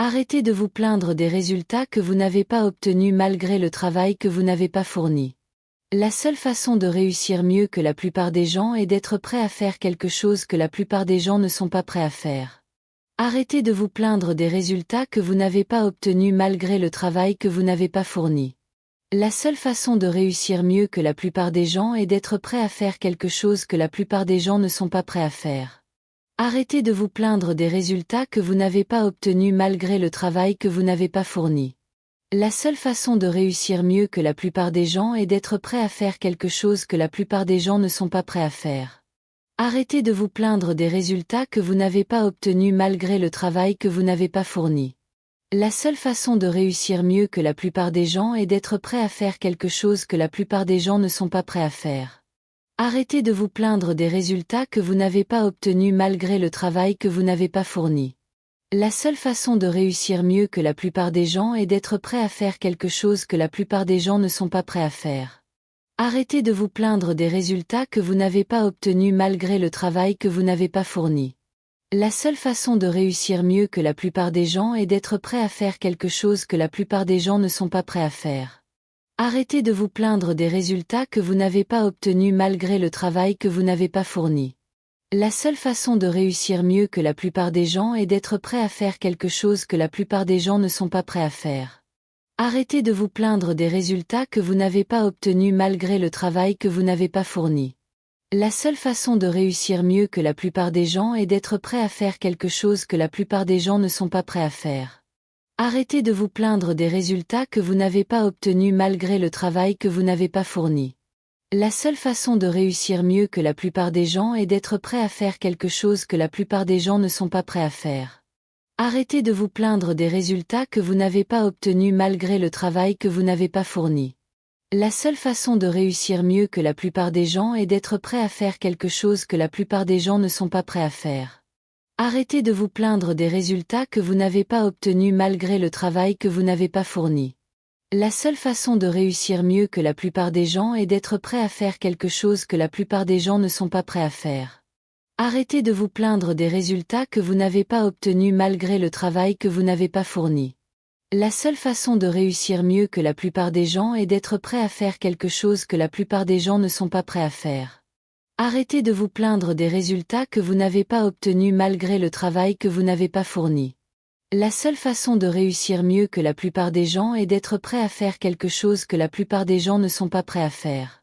Arrêtez de vous plaindre des résultats que vous n'avez pas obtenus malgré le travail que vous n'avez pas fourni. La seule façon de réussir mieux que la plupart des gens est d'être prêt à faire quelque chose que la plupart des gens ne sont pas prêts à faire. Arrêtez de vous plaindre des résultats que vous n'avez pas obtenus malgré le travail que vous n'avez pas fourni. La seule façon de réussir mieux que la plupart des gens est d'être prêt à faire quelque chose que la plupart des gens ne sont pas prêts à faire. Arrêtez de vous plaindre des résultats que vous n'avez pas obtenus malgré le travail que vous n'avez pas fourni. La seule façon de réussir mieux que la plupart des gens est d'être prêt à faire quelque chose que la plupart des gens ne sont pas prêts à faire. Arrêtez de vous plaindre des résultats que vous n'avez pas obtenus malgré le travail que vous n'avez pas fourni. La seule façon de réussir mieux que la plupart des gens est d'être prêt à faire quelque chose que la plupart des gens ne sont pas prêts à faire. Arrêtez de vous plaindre des résultats que vous n'avez pas obtenus malgré le travail que vous n'avez pas fourni. La seule façon de réussir mieux que la plupart des gens est d'être prêt à faire quelque chose que la plupart des gens ne sont pas prêts à faire. Arrêtez de vous plaindre des résultats que vous n'avez pas obtenus malgré le travail que vous n'avez pas fourni. La seule façon de réussir mieux que la plupart des gens est d'être prêt à faire quelque chose que la plupart des gens ne sont pas prêts à faire. Arrêtez de vous plaindre des résultats que vous n'avez pas obtenus malgré le travail que vous n'avez pas fourni. La seule façon de réussir mieux que la plupart des gens est d'être prêt à faire quelque chose que la plupart des gens ne sont pas prêts à faire. Arrêtez de vous plaindre des résultats que vous n'avez pas obtenus malgré le travail que vous n'avez pas fourni. La seule façon de réussir mieux que la plupart des gens est d'être prêt à faire quelque chose que la plupart des gens ne sont pas prêts à faire. Arrêtez de vous plaindre des résultats que vous n'avez pas obtenus malgré le travail que vous n'avez pas fourni. La seule façon de réussir mieux que la plupart des gens est d'être prêt à faire quelque chose que la plupart des gens ne sont pas prêts à faire. Arrêtez de vous plaindre des résultats que vous n'avez pas obtenus malgré le travail que vous n'avez pas fourni. La seule façon de réussir mieux que la plupart des gens est d'être prêt à faire quelque chose que la plupart des gens ne sont pas prêts à faire. Arrêtez de vous plaindre des résultats que vous n'avez pas obtenus malgré le travail que vous n'avez pas fourni. La seule façon de réussir mieux que la plupart des gens est d'être prêt à faire quelque chose que la plupart des gens ne sont pas prêts à faire. Arrêtez de vous plaindre des résultats que vous n'avez pas obtenus malgré le travail que vous n'avez pas fourni. La seule façon de réussir mieux que la plupart des gens est d'être prêt à faire quelque chose que la plupart des gens ne sont pas prêts à faire. Arrêtez de vous plaindre des résultats que vous n'avez pas obtenus malgré le travail que vous n'avez pas fourni. La seule façon de réussir mieux que la plupart des gens est d'être prêt à faire quelque chose que la plupart des gens ne sont pas prêts à faire.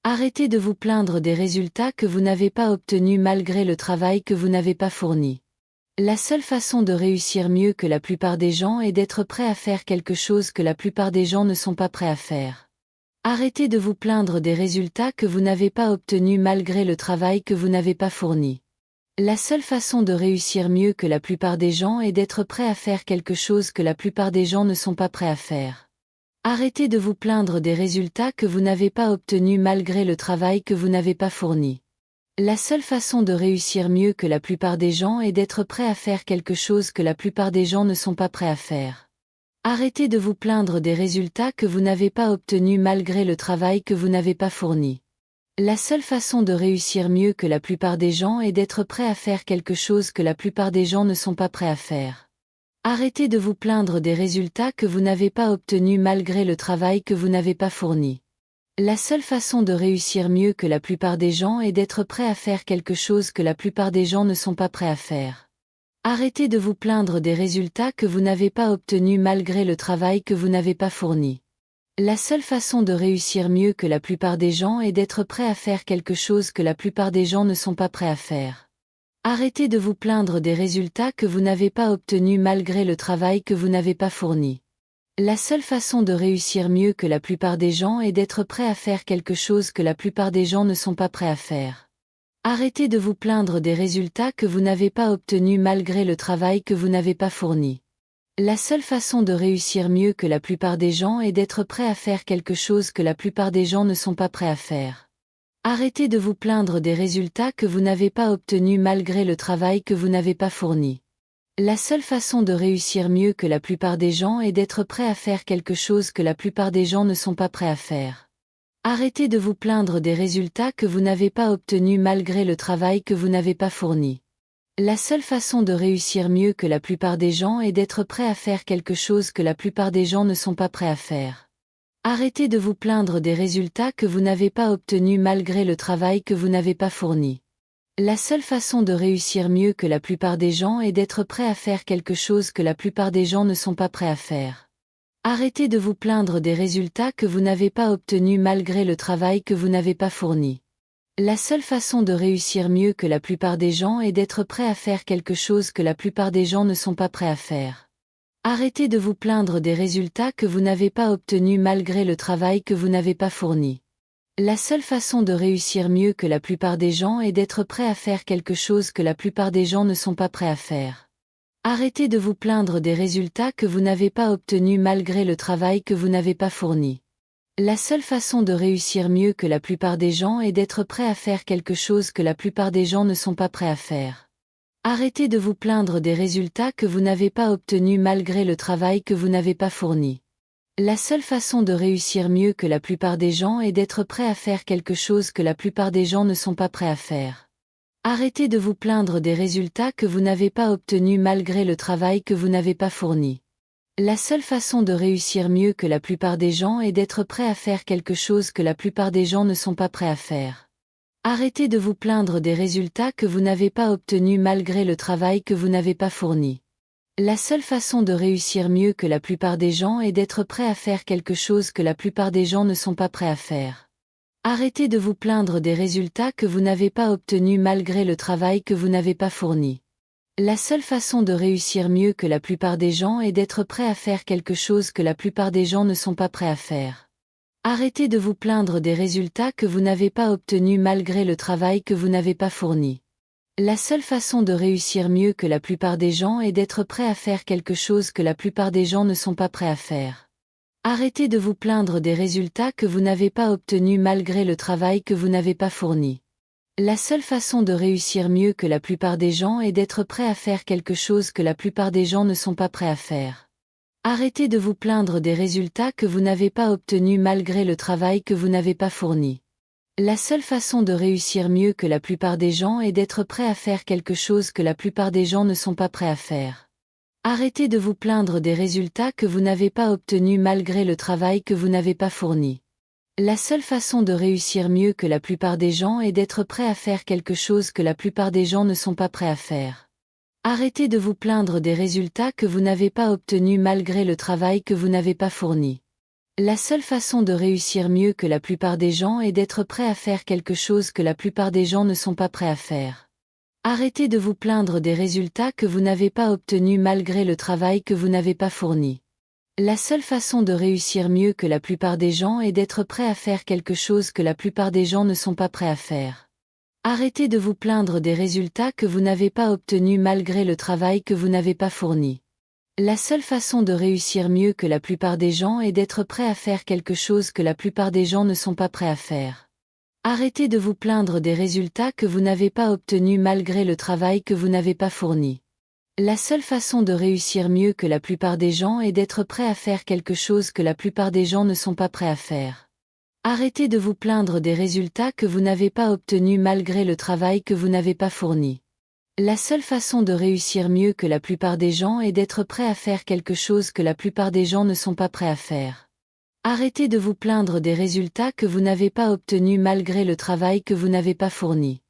Arrêtez de vous plaindre des résultats que vous n'avez pas obtenus malgré le travail que vous n'avez pas fourni. La seule façon de réussir mieux que la plupart des gens est d'être prêt à faire quelque chose que la plupart des gens ne sont pas prêts à faire. Arrêtez de vous plaindre des résultats que vous n'avez pas obtenus malgré le travail que vous n'avez pas fourni. La seule façon de réussir mieux que la plupart des gens est d'être prêt à faire quelque chose que la plupart des gens ne sont pas prêts à faire. Arrêtez de vous plaindre des résultats que vous n'avez pas obtenus malgré le travail que vous n'avez pas fourni. La seule façon de réussir mieux que la plupart des gens est d'être prêt à faire quelque chose que la plupart des gens ne sont pas prêts à faire. Arrêtez de vous plaindre des résultats que vous n'avez pas obtenus malgré le travail que vous n'avez pas fourni. La seule façon de réussir mieux que la plupart des gens est d'être prêt à faire quelque chose que la plupart des gens ne sont pas prêts à faire. Arrêtez de vous plaindre des résultats que vous n'avez pas obtenus malgré le travail que vous n'avez pas fourni. La seule façon de réussir mieux que la plupart des gens est d'être prêt à faire quelque chose que la plupart des gens ne sont pas prêts à faire. Arrêtez de vous plaindre des résultats que vous n'avez pas obtenus malgré le travail que vous n'avez pas fourni. La seule façon de réussir mieux que la plupart des gens est d'être prêt à faire quelque chose que la plupart des gens ne sont pas prêts à faire. Arrêtez de vous plaindre des résultats que vous n'avez pas obtenus malgré le travail que vous n'avez pas fourni. La seule façon de réussir mieux que la plupart des gens est d'être prêt à faire quelque chose que la plupart des gens ne sont pas prêts à faire. Arrêtez de vous plaindre des résultats que vous n'avez pas obtenus malgré le travail que vous n'avez pas fourni. La seule façon de réussir mieux que la plupart des gens est d'être prêt à faire quelque chose que la plupart des gens ne sont pas prêts à faire. Arrêtez de vous plaindre des résultats que vous n'avez pas obtenus malgré le travail que vous n'avez pas fourni. La seule façon de réussir mieux que la plupart des gens est d'être prêt à faire quelque chose que la plupart des gens ne sont pas prêts à faire. Arrêtez de vous plaindre des résultats que vous n'avez pas obtenus malgré le travail que vous n'avez pas fourni. La seule façon de réussir mieux que la plupart des gens est d'être prêt à faire quelque chose que la plupart des gens ne sont pas prêts à faire. Arrêtez de vous plaindre des résultats que vous n'avez pas obtenus malgré le travail que vous n'avez pas fourni. La seule façon de réussir mieux que la plupart des gens est d'être prêt à faire quelque chose que la plupart des gens ne sont pas prêts à faire. Arrêtez de vous plaindre des résultats que vous n'avez pas obtenus malgré le travail que vous n'avez pas fourni. La seule façon de réussir mieux que la plupart des gens est d'être prêt à faire quelque chose que la plupart des gens ne sont pas prêts à faire. Arrêtez de vous plaindre des résultats que vous n'avez pas obtenus malgré le travail que vous n'avez pas fourni. La seule façon de réussir mieux que la plupart des gens est d'être prêt à faire quelque chose que la plupart des gens ne sont pas prêts à faire. Arrêtez de vous plaindre des résultats que vous n'avez pas obtenus malgré le travail que vous n'avez pas fourni. La seule façon de réussir mieux que la plupart des gens est d'être prêt à faire quelque chose que la plupart des gens ne sont pas prêts à faire. Arrêtez de vous plaindre des résultats que vous n'avez pas obtenus malgré le travail que vous n'avez pas fourni. La seule façon de réussir mieux que la plupart des gens est d'être prêt à faire quelque chose que la plupart des gens ne sont pas prêts à faire. Arrêtez de vous plaindre des résultats que vous n'avez pas obtenus malgré le travail que vous n'avez pas fourni. La seule façon de réussir mieux que la plupart des gens est d'être prêt à faire quelque chose que la plupart des gens ne sont pas prêts à faire. Arrêtez de vous plaindre des résultats que vous n'avez pas obtenus malgré le travail que vous n'avez pas fourni. La seule façon de réussir mieux que la plupart des gens est d'être prêt à faire quelque chose que la plupart des gens ne sont pas prêts à faire. Arrêtez de vous plaindre des résultats que vous n'avez pas obtenus malgré le travail que vous n'avez pas fourni. La seule façon de réussir mieux que la plupart des gens est d'être prêt à faire quelque chose que la plupart des gens ne sont pas prêts à faire. Arrêtez de vous plaindre des résultats que vous n'avez pas obtenus malgré le travail que vous n'avez pas fourni. La seule façon de réussir mieux que la plupart des gens est d'être prêt à faire quelque chose que la plupart des gens ne sont pas prêts à faire. Arrêtez de vous plaindre des résultats que vous n'avez pas obtenus malgré le travail que vous n'avez pas fourni. La seule façon de réussir mieux que la plupart des gens est d'être prêt à faire quelque chose que la plupart des gens ne sont pas prêts à faire. Arrêtez de vous plaindre des résultats que vous n'avez pas obtenus malgré le travail que vous n'avez pas fourni. La seule façon de réussir mieux que la plupart des gens est d'être prêt à faire quelque chose que la plupart des gens ne sont pas prêts à faire. Arrêtez de vous plaindre des résultats que vous n'avez pas obtenus malgré le travail que vous n'avez pas fourni. La seule façon de réussir mieux que la plupart des gens est d'être prêt à faire quelque chose que la plupart des gens ne sont pas prêts à faire. Arrêtez de vous plaindre des résultats que vous n'avez pas obtenus malgré le travail que vous n'avez pas fourni. La seule façon de réussir mieux que la plupart des gens est d'être prêt à faire quelque chose que la plupart des gens ne sont pas prêts à faire. Arrêtez de vous plaindre des résultats que vous n'avez pas obtenus malgré le travail que vous n'avez pas fourni. La seule façon de réussir mieux que la plupart des gens est d'être prêt à faire quelque chose que la plupart des gens ne sont pas prêts à faire. Arrêtez de vous plaindre des résultats que vous n'avez pas obtenus malgré le travail que vous n'avez pas fourni. La seule façon de réussir mieux que la plupart des gens est d'être prêt à faire quelque chose que la plupart des gens ne sont pas prêts à faire. Arrêtez de vous plaindre des résultats que vous n'avez pas obtenus malgré le travail que vous n'avez pas fourni. La seule façon de réussir mieux que la plupart des gens est d'être prêt à faire quelque chose que la plupart des gens ne sont pas prêts à faire. Arrêtez de vous plaindre des résultats que vous n'avez pas obtenus malgré le travail que vous n'avez pas fourni. La seule façon de réussir mieux que la plupart des gens est d'être prêt à faire quelque chose que la plupart des gens ne sont pas prêts à faire. Arrêtez de vous plaindre des résultats que vous n'avez pas obtenus malgré le travail que vous n'avez pas fourni.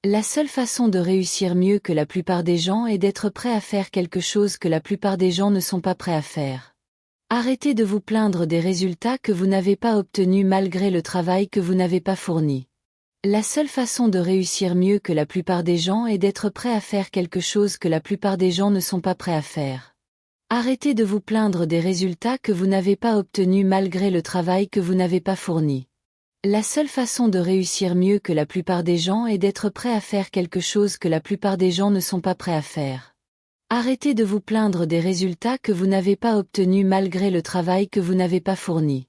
La seule façon de réussir mieux que la plupart des gens est d'être prêt à faire quelque chose que la plupart des gens ne sont pas prêts à faire. Arrêtez de vous plaindre des résultats que vous n'avez pas obtenus malgré le travail que vous n'avez pas fourni. La seule façon de réussir mieux que la plupart des gens est d'être prêt à faire quelque chose que la plupart des gens ne sont pas prêts à faire. Arrêtez de vous plaindre des résultats que vous n'avez pas obtenus malgré le travail que vous n'avez pas fourni. La seule façon de réussir mieux que la plupart des gens est d'être prêt à faire quelque chose que la plupart des gens ne sont pas prêts à faire. Arrêtez de vous plaindre des résultats que vous n'avez pas obtenus malgré le travail que vous n'avez pas fourni.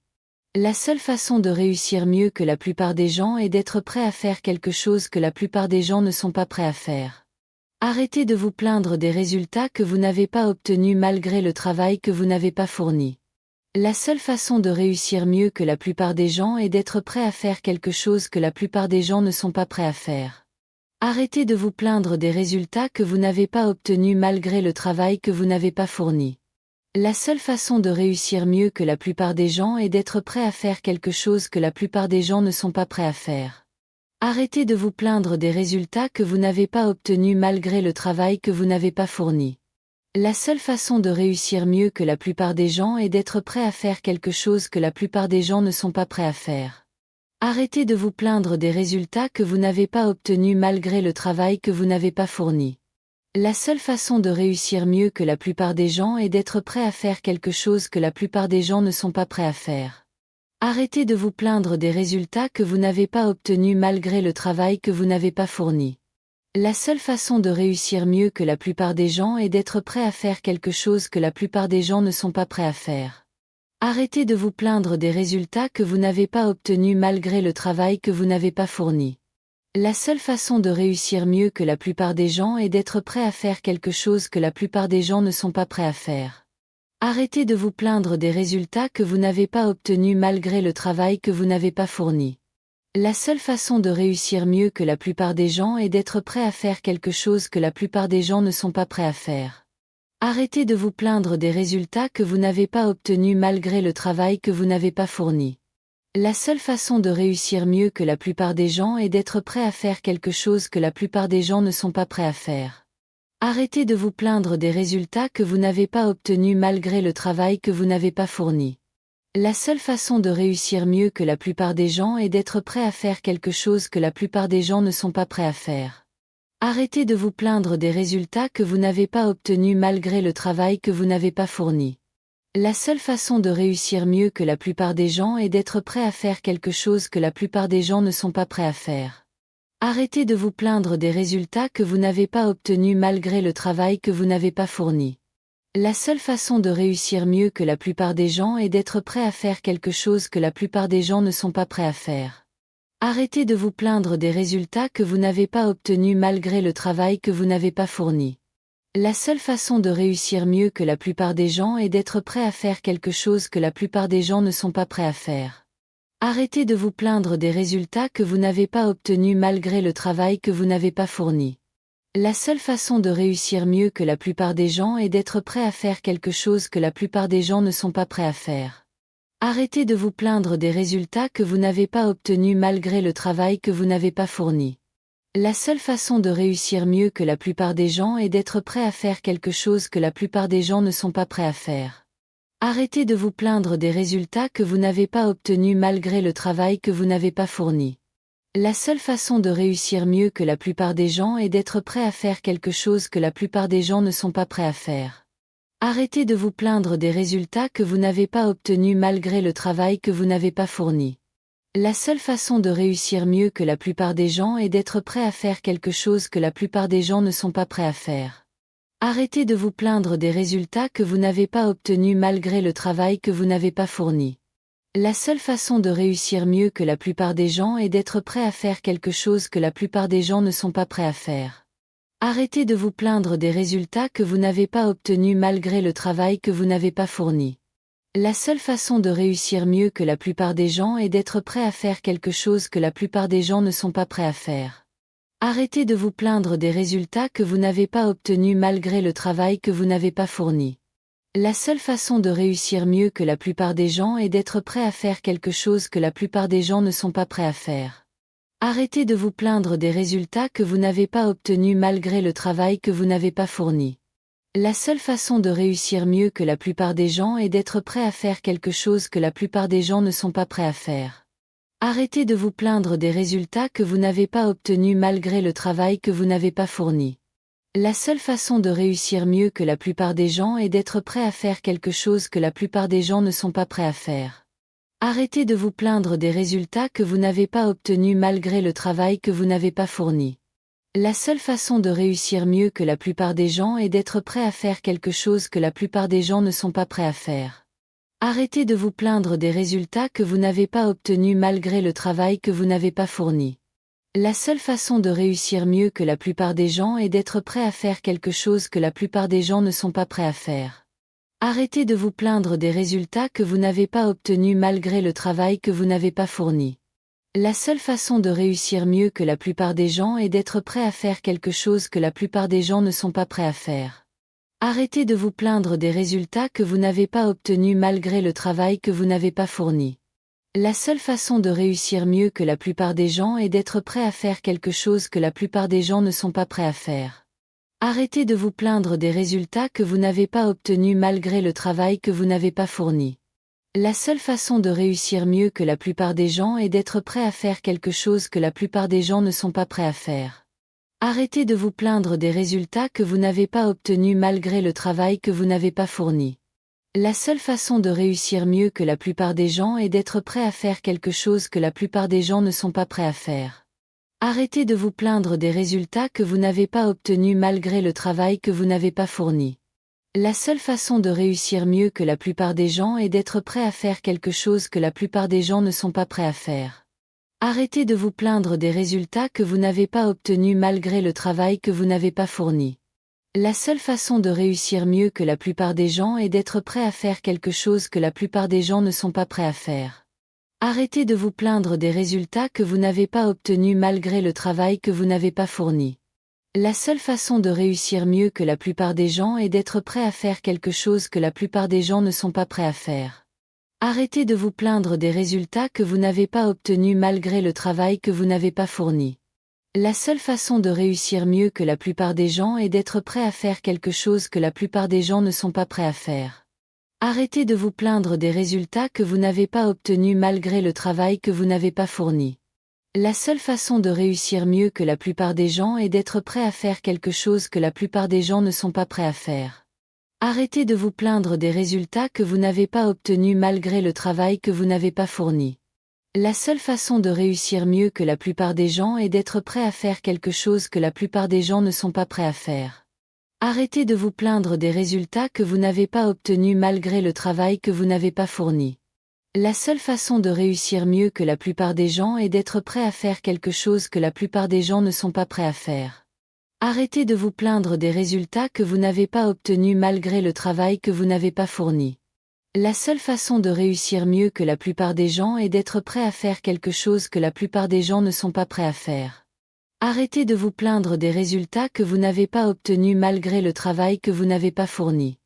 La seule façon de réussir mieux que la plupart des gens est d'être prêt à faire quelque chose que la plupart des gens ne sont pas prêts à faire. Arrêtez de vous plaindre des résultats que vous n'avez pas obtenus malgré le travail que vous n'avez pas fourni. La seule façon de réussir mieux que la plupart des gens est d'être prêt à faire quelque chose que la plupart des gens ne sont pas prêts à faire. Arrêtez de vous plaindre des résultats que vous n'avez pas obtenus malgré le travail que vous n'avez pas fourni. La seule façon de réussir mieux que la plupart des gens est d'être prêt à faire quelque chose que la plupart des gens ne sont pas prêts à faire. Arrêtez de vous plaindre des résultats que vous n'avez pas obtenus malgré le travail que vous n'avez pas fourni. La seule façon de réussir mieux que la plupart des gens est d'être prêt à faire quelque chose que la plupart des gens ne sont pas prêts à faire. Arrêtez de vous plaindre des résultats que vous n'avez pas obtenus malgré le travail que vous n'avez pas fourni. La seule façon de réussir mieux que la plupart des gens est d'être prêt à faire quelque chose que la plupart des gens ne sont pas prêts à faire. Arrêtez de vous plaindre des résultats que vous n'avez pas obtenus malgré le travail que vous n'avez pas fourni. La seule façon de réussir mieux que la plupart des gens est d'être prêt à faire quelque chose que la plupart des gens ne sont pas prêts à faire. Arrêtez de vous plaindre des résultats que vous n'avez pas obtenus malgré le travail que vous n'avez pas fourni. La seule façon de réussir mieux que la plupart des gens est d'être prêt à faire quelque chose que la plupart des gens ne sont pas prêts à faire. Arrêtez de vous plaindre des résultats que vous n'avez pas obtenus malgré le travail que vous n'avez pas fourni. La seule façon de réussir mieux que la plupart des gens est d'être prêt à faire quelque chose que la plupart des gens ne sont pas prêts à faire. Arrêtez de vous plaindre des résultats que vous n'avez pas obtenus malgré le travail que vous n'avez pas fourni. La seule façon de réussir mieux que la plupart des gens est d'être prêt à faire quelque chose que la plupart des gens ne sont pas prêts à faire. Arrêtez de vous plaindre des résultats que vous n'avez pas obtenus malgré le travail que vous n'avez pas fourni. La seule façon de réussir mieux que la plupart des gens est d'être prêt à faire quelque chose que la plupart des gens ne sont pas prêts à faire. Arrêtez de vous plaindre des résultats que vous n'avez pas obtenus malgré le travail que vous n'avez pas fourni. La seule façon de réussir mieux que la plupart des gens est d'être prêt à faire quelque chose que la plupart des gens ne sont pas prêts à faire. Arrêtez de vous plaindre des résultats que vous n'avez pas obtenus malgré le travail que vous n'avez pas fourni. La seule façon de réussir mieux que la plupart des gens est d'être prêt à faire quelque chose que la plupart des gens ne sont pas prêts à faire. Arrêtez de vous plaindre des résultats que vous n'avez pas obtenus malgré le travail que vous n'avez pas fourni. La seule façon de réussir mieux que la plupart des gens est d'être prêt à faire quelque chose que la plupart des gens ne sont pas prêts à faire. Arrêtez de vous plaindre des résultats que vous n'avez pas obtenus malgré le travail que vous n'avez pas fourni. La seule façon de réussir mieux que la plupart des gens est d'être prêt à faire quelque chose que la plupart des gens ne sont pas prêts à faire. Arrêtez de vous plaindre des résultats que vous n'avez pas obtenus malgré le travail que vous n'avez pas fourni. La seule façon de réussir mieux que la plupart des gens est d'être prêt à faire quelque chose que la plupart des gens ne sont pas prêts à faire. Arrêtez de vous plaindre des résultats que vous n'avez pas obtenus malgré le travail que vous n'avez pas fourni. La seule façon de réussir mieux que la plupart des gens est d'être prêt à faire quelque chose que la plupart des gens ne sont pas prêts à faire. Arrêtez de vous plaindre des résultats que vous n'avez pas obtenus malgré le travail que vous n'avez pas fourni. La seule façon de réussir mieux que la plupart des gens est d'être prêt à faire quelque chose que la plupart des gens ne sont pas prêts à faire. Arrêtez de vous plaindre des résultats que vous n'avez pas obtenus malgré le travail que vous n'avez pas fourni. La seule façon de réussir mieux que la plupart des gens est d'être prêt à faire quelque chose que la plupart des gens ne sont pas prêts à faire. Arrêtez de vous plaindre des résultats que vous n'avez pas obtenus malgré le travail que vous n'avez pas fourni. La seule façon de réussir mieux que la plupart des gens est d'être prêt à faire quelque chose que la plupart des gens ne sont pas prêts à faire. Arrêtez de vous plaindre des résultats que vous n'avez pas obtenus malgré le travail que vous n'avez pas fourni. La seule façon de réussir mieux que la plupart des gens est d'être prêt à faire quelque chose que la plupart des gens ne sont pas prêts à faire. Arrêtez de vous plaindre des résultats que vous n'avez pas obtenus malgré le travail que vous n'avez pas fourni. La seule façon de réussir mieux que la plupart des gens est d'être prêt à faire quelque chose que la plupart des gens ne sont pas prêts à faire. Arrêtez de vous plaindre des résultats que vous n'avez pas obtenus malgré le travail que vous n'avez pas fourni. La seule façon de réussir mieux que la plupart des gens est d'être prêt à faire quelque chose que la plupart des gens ne sont pas prêts à faire. Arrêtez de vous plaindre des résultats que vous n'avez pas obtenus malgré le travail que vous n'avez pas fourni. La seule façon de réussir mieux que la plupart des gens est d'être prêt à faire quelque chose que la plupart des gens ne sont pas prêts à faire. Arrêtez de vous plaindre des résultats que vous n'avez pas obtenus malgré le travail que vous n'avez pas fourni. La seule façon de réussir mieux que la plupart des gens est d'être prêt à faire quelque chose que la plupart des gens ne sont pas prêts à faire. Arrêtez de vous plaindre des résultats que vous n'avez pas obtenus malgré le travail que vous n'avez pas fourni. La seule façon de réussir mieux que la plupart des gens est d'être prêt à faire quelque chose que la plupart des gens ne sont pas prêts à faire. Arrêtez de vous plaindre des résultats que vous n'avez pas obtenus malgré le travail que vous n'avez pas fourni. La seule façon de réussir mieux que la plupart des gens est d'être prêt à faire quelque chose que la plupart des gens ne sont pas prêts à faire. Arrêtez de vous plaindre des résultats que vous n'avez pas obtenus malgré le travail que vous n'avez pas fourni. La seule façon de réussir mieux que la plupart des gens est d'être prêt à faire quelque chose que la plupart des gens ne sont pas prêts à faire. Arrêtez de vous plaindre des résultats que vous n'avez pas obtenus malgré le travail que vous n'avez pas fourni. La seule façon de réussir mieux que la plupart des gens est d'être prêt à faire quelque chose que la plupart des gens ne sont pas prêts à faire. Arrêtez de vous plaindre des résultats que vous n'avez pas obtenus malgré le travail que vous n'avez pas fourni. La seule façon de réussir mieux que la plupart des gens est d'être prêt à faire quelque chose que la plupart des gens ne sont pas prêts à faire. Arrêtez de vous plaindre des résultats que vous n'avez pas obtenus malgré le travail que vous n'avez pas fourni. La seule façon de réussir mieux que la plupart des gens est d'être prêt à faire quelque chose que la plupart des gens ne sont pas prêts à faire. Arrêtez de vous plaindre des résultats que vous n'avez pas obtenus malgré le travail que vous n'avez pas fourni. La seule façon de réussir mieux que la plupart des gens est d'être prêt à faire quelque chose que la plupart des gens ne sont pas prêts à faire. Arrêtez de vous plaindre des résultats que vous n'avez pas obtenus malgré le travail que vous n'avez pas fourni. La seule façon de réussir mieux que la plupart des gens est d'être prêt à faire quelque chose que la plupart des gens ne sont pas prêts à faire. Arrêtez de vous plaindre des résultats que vous n'avez pas obtenus malgré le travail que vous n'avez pas fourni. La seule façon de réussir mieux que la plupart des gens est d'être prêt à faire quelque chose que la plupart des gens ne sont pas prêts à faire. Arrêtez de vous plaindre des résultats que vous n'avez pas obtenus malgré le travail que vous n'avez pas fourni. La seule façon de réussir mieux que la plupart des gens est d'être prêt à faire quelque chose que la plupart des gens ne sont pas prêts à faire. Arrêtez de vous plaindre des résultats que vous n'avez pas obtenus malgré le travail que vous n'avez pas fourni. La seule façon de réussir mieux que la plupart des gens est d'être prêt à faire quelque chose que la plupart des gens ne sont pas prêts à faire. Arrêtez de vous plaindre des résultats que vous n'avez pas obtenus malgré le travail que vous n'avez pas fourni. La seule façon de réussir mieux que la plupart des gens est d'être prêt à faire quelque chose que la plupart des gens ne sont pas prêts à faire. Arrêtez de vous plaindre des résultats que vous n'avez pas obtenus malgré le travail que vous n'avez pas fourni.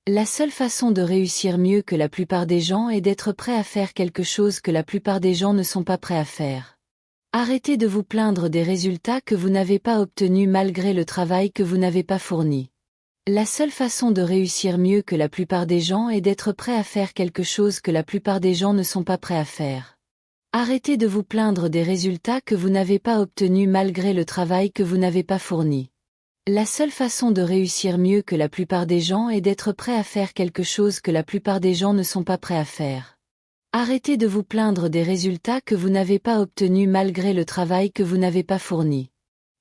La seule façon de réussir mieux que la plupart des gens est d'être prêt à faire quelque chose que la plupart des gens ne sont pas prêts à faire. Arrêtez de vous plaindre des résultats que vous n'avez pas obtenus malgré le travail que vous n'avez pas fourni. La seule façon de réussir mieux que la plupart des gens est d'être prêt à faire quelque chose que la plupart des gens ne sont pas prêts à faire. Arrêtez de vous plaindre des résultats que vous n'avez pas obtenus malgré le travail que vous n'avez pas fourni. La seule façon de réussir mieux que la plupart des gens est d'être prêt à faire quelque chose que la plupart des gens ne sont pas prêts à faire. Arrêtez de vous plaindre des résultats que vous n'avez pas obtenus malgré le travail que vous n'avez pas fourni.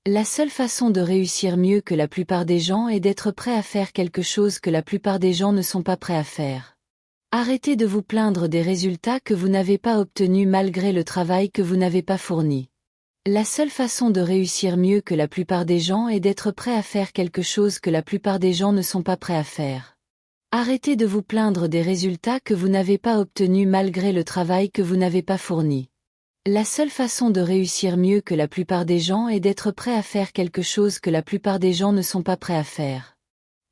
La seule façon de réussir mieux que la plupart des gens est d'être prêt à faire quelque chose que la plupart des gens ne sont pas prêts à faire. Arrêtez de vous plaindre des résultats que vous n'avez pas obtenus malgré le travail que vous n'avez pas fourni. La seule façon de réussir mieux que la plupart des gens est d'être prêt à faire quelque chose que la plupart des gens ne sont pas prêts à faire. Arrêtez de vous plaindre des résultats que vous n'avez pas obtenus malgré le travail que vous n'avez pas fourni. La seule façon de réussir mieux que la plupart des gens est d'être prêt à faire quelque chose que la plupart des gens ne sont pas prêts à faire.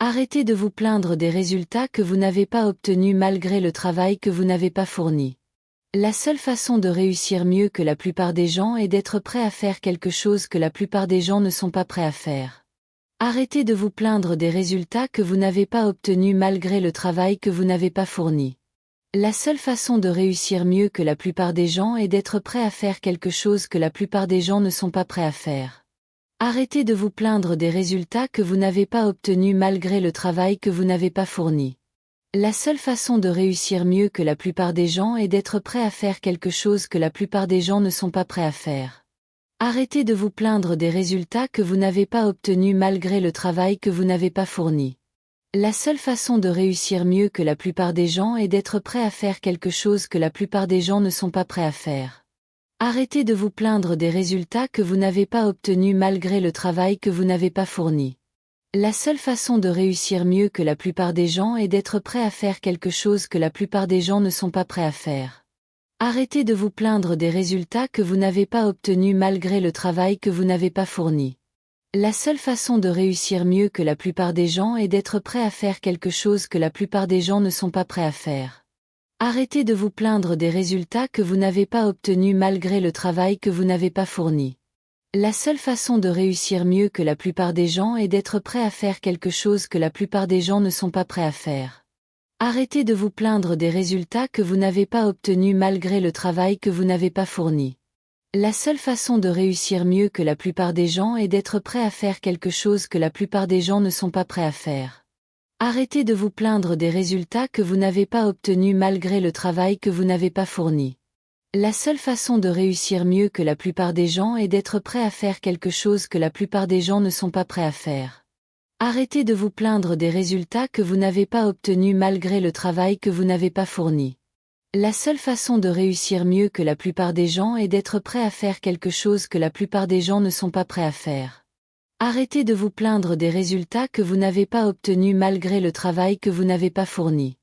Arrêtez de vous plaindre des résultats que vous n'avez pas obtenus malgré le travail que vous n'avez pas fourni. La seule façon de réussir mieux que la plupart des gens est d'être prêt à faire quelque chose que la plupart des gens ne sont pas prêts à faire. Arrêtez de vous plaindre des résultats que vous n'avez pas obtenus malgré le travail que vous n'avez pas fourni. La seule façon de réussir mieux que la plupart des gens est d'être prêt à faire quelque chose que la plupart des gens ne sont pas prêts à faire. Arrêtez de vous plaindre des résultats que vous n'avez pas obtenus malgré le travail que vous n'avez pas fourni. La seule façon de réussir mieux que la plupart des gens est d'être prêt à faire quelque chose que la plupart des gens ne sont pas prêts à faire. Arrêtez de vous plaindre des résultats que vous n'avez pas obtenus malgré le travail que vous n'avez pas fourni. La seule façon de réussir mieux que la plupart des gens est d'être prêt à faire quelque chose que la plupart des gens ne sont pas prêts à faire. Arrêtez de vous plaindre des résultats que vous n'avez pas obtenus malgré le travail que vous n'avez pas fourni. La seule façon de réussir mieux que la plupart des gens est d'être prêt à faire quelque chose que la plupart des gens ne sont pas prêts à faire. Arrêtez de vous plaindre des résultats que vous n'avez pas obtenus malgré le travail que vous n'avez pas fourni. La seule façon de réussir mieux que la plupart des gens est d'être prêt à faire quelque chose que la plupart des gens ne sont pas prêts à faire. Arrêtez de vous plaindre des résultats que vous n'avez pas obtenus malgré le travail que vous n'avez pas fourni. La seule façon de réussir mieux que la plupart des gens est d'être prêt à faire quelque chose que la plupart des gens ne sont pas prêts à faire. Arrêtez de vous plaindre des résultats que vous n'avez pas obtenus malgré le travail que vous n'avez pas fourni. La seule façon de réussir mieux que la plupart des gens est d'être prêt à faire quelque chose que la plupart des gens ne sont pas prêts à faire. Arrêtez de vous plaindre des résultats que vous n'avez pas obtenus malgré le travail que vous n'avez pas fourni. La seule façon de réussir mieux que la plupart des gens est d'être prêt à faire quelque chose que la plupart des gens ne sont pas prêts à faire. Arrêtez de vous plaindre des résultats que vous n'avez pas obtenus malgré le travail que vous n'avez pas fourni. La seule façon de réussir mieux que la plupart des gens est d'être prêt à faire quelque chose que la plupart des gens ne sont pas prêts à faire. Arrêtez de vous plaindre des résultats que vous n'avez pas obtenus malgré le travail que vous n'avez pas fourni.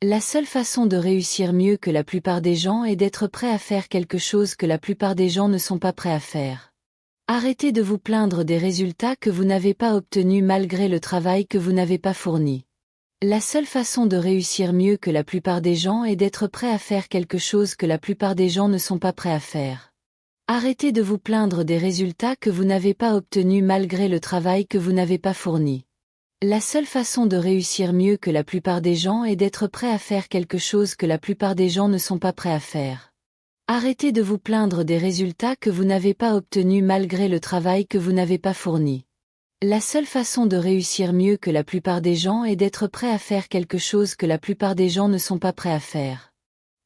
La seule façon de réussir mieux que la plupart des gens est d'être prêt à faire quelque chose que la plupart des gens ne sont pas prêts à faire. Arrêtez de vous plaindre des résultats que vous n'avez pas obtenus malgré le travail que vous n'avez pas fourni. La seule façon de réussir mieux que la plupart des gens est d'être prêt à faire quelque chose que la plupart des gens ne sont pas prêts à faire. Arrêtez de vous plaindre des résultats que vous n'avez pas obtenus malgré le travail que vous n'avez pas fourni. La seule façon de réussir mieux que la plupart des gens est d'être prêt à faire quelque chose que la plupart des gens ne sont pas prêts à faire. Arrêtez de vous plaindre des résultats que vous n'avez pas obtenus malgré le travail que vous n'avez pas fourni. La seule façon de réussir mieux que la plupart des gens est d'être prêt à faire quelque chose que la plupart des gens ne sont pas prêts à faire.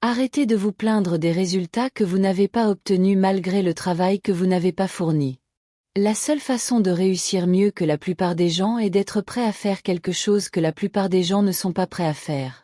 Arrêtez de vous plaindre des résultats que vous n'avez pas obtenus malgré le travail que vous n'avez pas fourni. La seule façon de réussir mieux que la plupart des gens est d'être prêt à faire quelque chose que la plupart des gens ne sont pas prêts à faire.